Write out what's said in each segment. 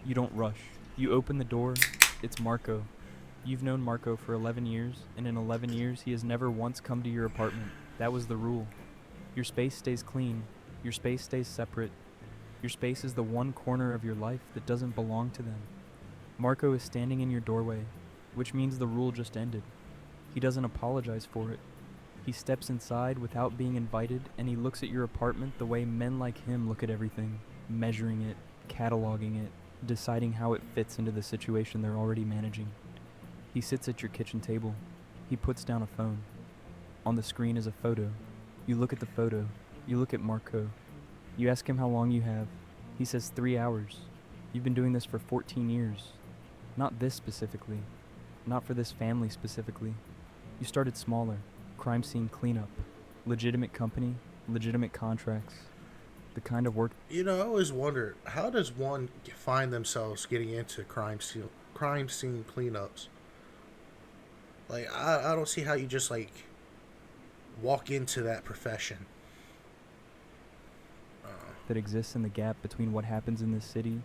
You don't rush. You open the door. It's Marco. You've known Marco for 11 years, and in 11 years, he has never once come to your apartment. That was the rule. Your space stays clean. Your space stays separate. Your space is the one corner of your life that doesn't belong to them. Marco is standing in your doorway, which means the rule just ended. He doesn't apologize for it. He steps inside without being invited, and he looks at your apartment the way men like him look at everything, measuring it, cataloging it, deciding how it fits into the situation they're already managing. He sits at your kitchen table. He puts down a phone. On the screen is a photo. You look at the photo. You look at Marco. You ask him how long you have. He says 3 hours. You've been doing this for 14 years. Not this specifically. Not for this family specifically. You started smaller. Crime scene cleanup. Legitimate company. Legitimate contracts. The kind of work. You know, I always wondered, how does one find themselves getting into crime scene cleanups? Like, I don't see how you just like walk into that profession. That exists in the gap between what happens in this city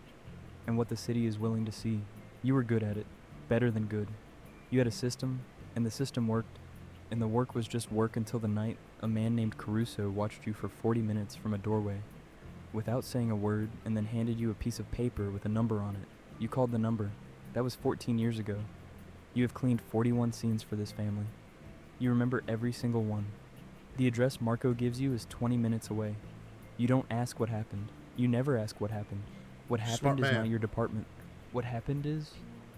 and what the city is willing to see. You were good at it. Better than good. You had a system, and the system worked. And the work was just work until the night a man named Caruso watched you for 40 minutes from a doorway, without saying a word, and then handed you a piece of paper with a number on it. You called the number. That was 14 years ago. You have cleaned 41 scenes for this family. You remember every single one. The address Marco gives you is 20 minutes away. You don't ask what happened. You never ask what happened. What Smart happened is man. not your department. What happened is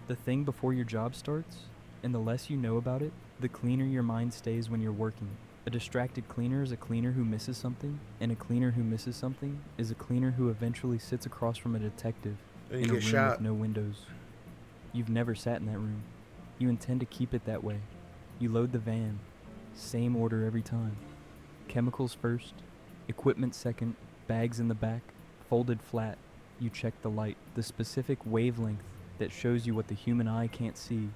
the thing before your job starts, and the less you know about it, the cleaner your mind stays when you're working. A distracted cleaner is a cleaner who misses something, and a cleaner who misses something is a cleaner who eventually sits across from a detective And in you a get room shot. with no windows. You've never sat in that room. You intend to keep it that way. You load the van. Same order every time. Chemicals first, equipment second, bags in the back, folded flat. You check the light, the specific wavelength that shows you what the human eye can't see,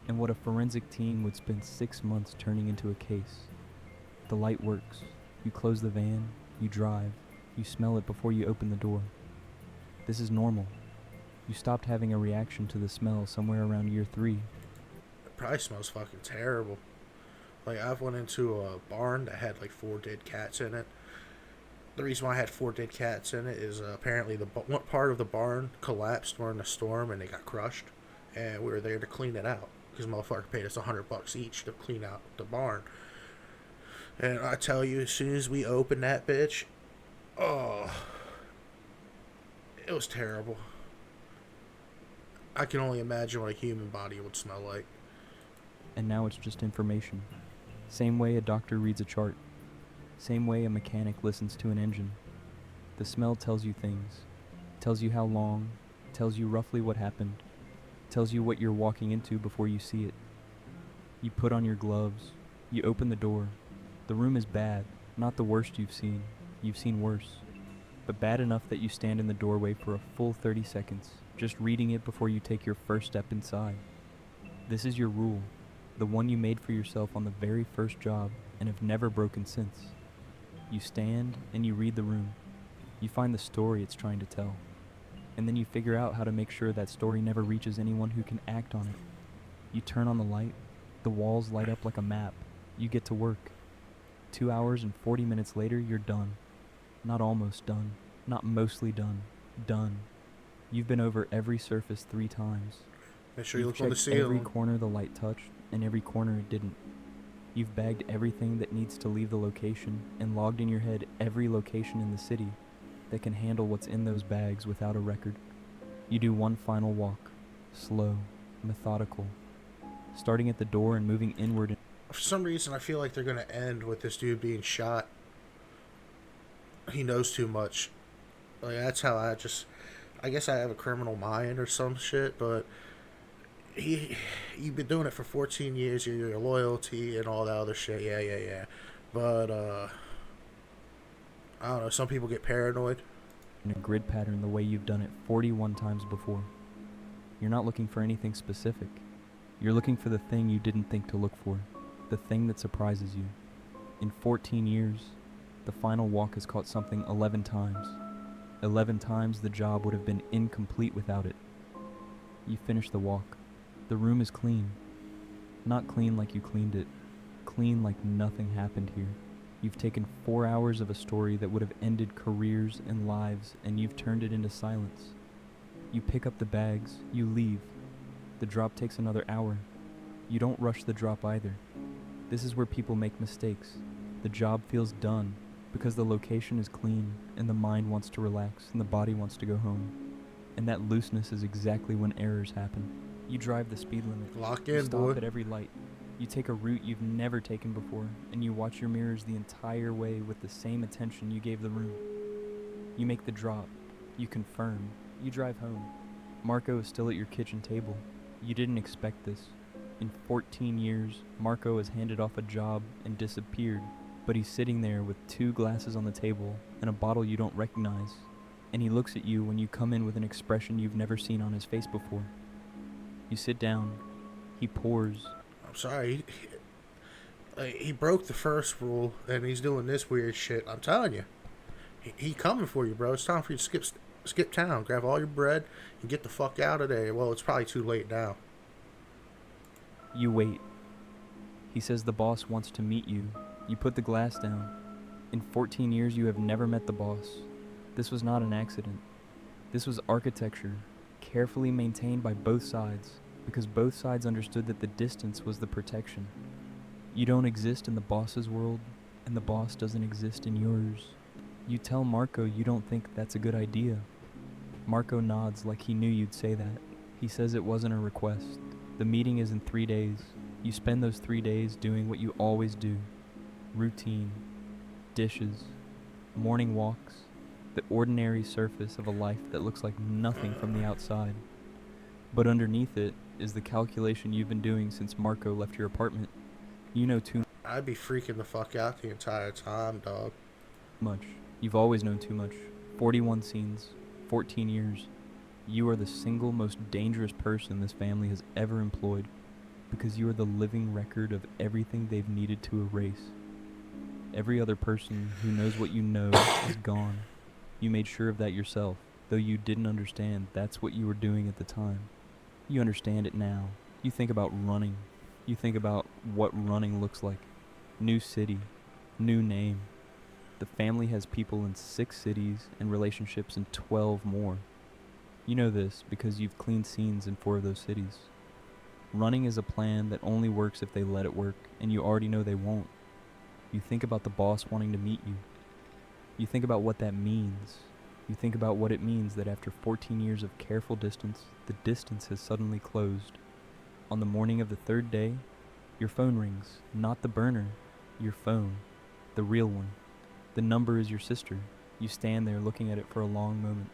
and what a forensic team would spend 6 months turning into a case. The light works. You close the van, you drive, you smell it before you open the door. This is normal. You stopped having a reaction to the smell somewhere around year 3. It probably smells fucking terrible. Like, I've went into a barn that had like 4 dead cats in it. The reason why I had 4 dead cats in it is apparently one part of the barn collapsed during a storm and they got crushed, and we were there to clean it out because motherfucker paid us $100 each to clean out the barn. And I tell you, as soon as we opened that bitch, oh, it was terrible. I can only imagine what a human body would smell like. And now it's just information. Same way a doctor reads a chart. Same way a mechanic listens to an engine. The smell tells you things. Tells you how long. Tells you roughly what happened. Tells you what you're walking into before you see it. You put on your gloves. You open the door. The room is bad. Not the worst you've seen. You've seen worse. But bad enough that you stand in the doorway for a full 30 seconds, just reading it before you take your first step inside. This is your rule. The one you made for yourself on the very first job and have never broken since. You stand and you read the room. You find the story it's trying to tell. And then you figure out how to make sure that story never reaches anyone who can act on it. You turn on the light. The walls light up like a map. You get to work. 2 hours and 40 minutes later, you're done. Not almost done. Not mostly done. Done. You've been over every surface 3 times. Make sure you You've look on the checked every ceiling. corner the light touched, and every corner it didn't. You've bagged everything that needs to leave the location, and logged in your head every location in the city that can handle what's in those bags without a record. You do one final walk. Slow. Methodical. Starting at the door and moving inward. For some reason, I feel like they're going to end with this dude being shot. He knows too much. Like, that's how I guess I have a criminal mind or some shit, but you've been doing it for 14 years, your loyalty and all that other shit, yeah. But, I don't know, some people get paranoid. In a grid pattern the way you've done it 41 times before. You're not looking for anything specific. You're looking for the thing you didn't think to look for. The thing that surprises you. In 14 years, the final walk has caught something 11 times. 11 times the job would have been incomplete without it. You finish the walk. The room is clean. Not clean like you cleaned it. Clean like nothing happened here. You've taken 4 hours of a story that would have ended careers and lives, and you've turned it into silence. You pick up the bags. You leave. The drop takes another hour. You don't rush the drop either. This is where people make mistakes. The job feels done because the location is clean and the mind wants to relax and the body wants to go home. And that looseness is exactly when errors happen. You drive the speed limit. Lock You in, stop boy. at every light. You take a route you've never taken before, and you watch your mirrors the entire way with the same attention you gave the room. You make the drop. You confirm. You drive home. Marco is still at your kitchen table. You didn't expect this. In 14 years, Marco has handed off a job and disappeared, but he's sitting there with 2 glasses on the table and a bottle you don't recognize, and he looks at you when you come in with an expression you've never seen on his face before. You sit down. He pours. I'm sorry. He broke the first rule, and he's doing this weird shit. I'm telling you. He coming for you, bro. It's time for you to skip town. Grab all your bread and get the fuck out of there. Well, it's probably too late now. You wait. He says the boss wants to meet you. You put the glass down. In 14 years, you have never met the boss. This was not an accident. This was architecture, carefully maintained by both sides, because both sides understood that the distance was the protection. You don't exist in the boss's world, and the boss doesn't exist in yours. You tell Marco you don't think that's a good idea. Marco nods like he knew you'd say that. He says it wasn't a request. The meeting is in 3 days. You spend those 3 days doing what you always do. Routine, dishes, morning walks, the ordinary surface of a life that looks like nothing from the outside. But underneath it is the calculation you've been doing since Marco left your apartment. You know too I'd be freaking the fuck out the entire time, dog. much. You've always known too much. 41 scenes, 14 years. You are the single most dangerous person this family has ever employed, because you are the living record of everything they've needed to erase. Every other person who knows what you know is gone. You made sure of that yourself, though you didn't understand that's what you were doing at the time. You understand it now. You think about running. You think about what running looks like. New city, new name. The family has people in 6 cities and relationships in 12 more. You know this because you've cleaned scenes in 4 of those cities. Running is a plan that only works if they let it work, and you already know they won't. You think about the boss wanting to meet you. You think about what that means. You think about what it means that after 14 years of careful distance, the distance has suddenly closed. On the morning of the 3rd day, your phone rings. Not the burner, your phone. The real one. The number is your sister. You stand there looking at it for a long moment.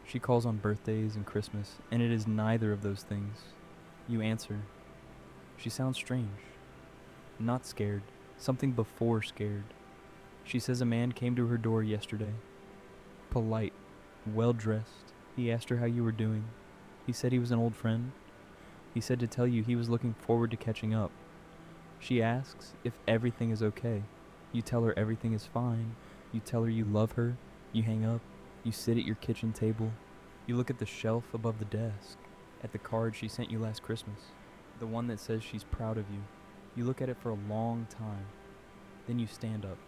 She calls on birthdays and Christmas, and it is neither of those things. You answer. She sounds strange. Not scared. Something before scared. She says a man came to her door yesterday. Polite. Well-dressed. He asked her how you were doing. He said he was an old friend. He said to tell you he was looking forward to catching up. She asks if everything is okay. You tell her everything is fine. You tell her you love her. You hang up. You sit at your kitchen table. You look at the shelf above the desk, at the card she sent you last Christmas, the one that says she's proud of you. You look at it for a long time. Then you stand up.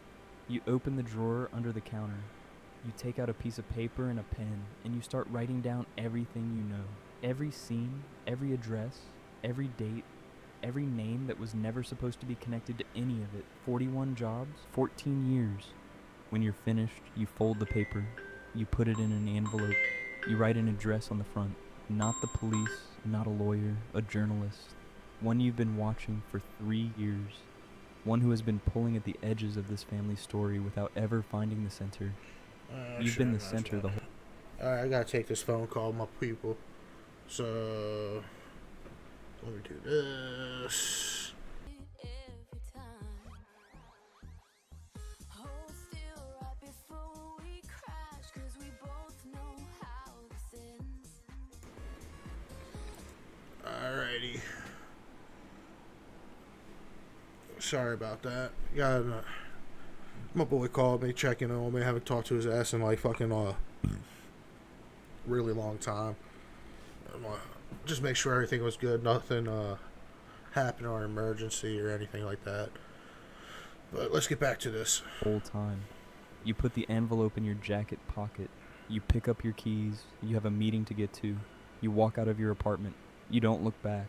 You open the drawer under the counter. You take out a piece of paper and a pen, and you start writing down everything you know. Every scene, every address, every date, every name that was never supposed to be connected to any of it. 41 jobs, 14 years. When you're finished, you fold the paper. You put it in an envelope. You write an address on the front. Not the police, not a lawyer, a journalist. One you've been watching for 3 years. One who has been pulling at the edges of this family's story without ever finding the center. You've been the center the whole... Alright, I gotta take this phone call, my people. So, let me do this. Alrighty. Sorry about that. Yeah, my boy called me, checking on me. I haven't talked to his ass in like fucking really long time. Just make sure everything was good. Nothing happened or emergency or anything like that. But let's get back to this. Whole time. You put the envelope in your jacket pocket. You pick up your keys. You have a meeting to get to. You walk out of your apartment. You don't look back.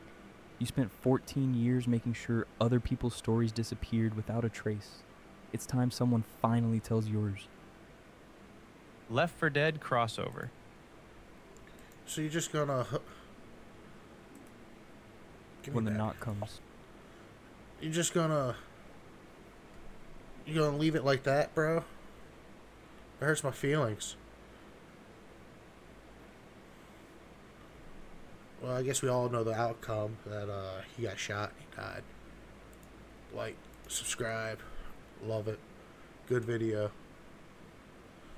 You spent 14 years making sure other people's stories disappeared without a trace. It's time someone finally tells yours. Left 4 Dead crossover. So you're just gonna... Give me When the that. knock comes. You're just gonna... You gonna leave it like that, bro? It hurts my feelings. Well, I guess we all know the outcome, that he got shot and he died. Like, subscribe, love it. Good video.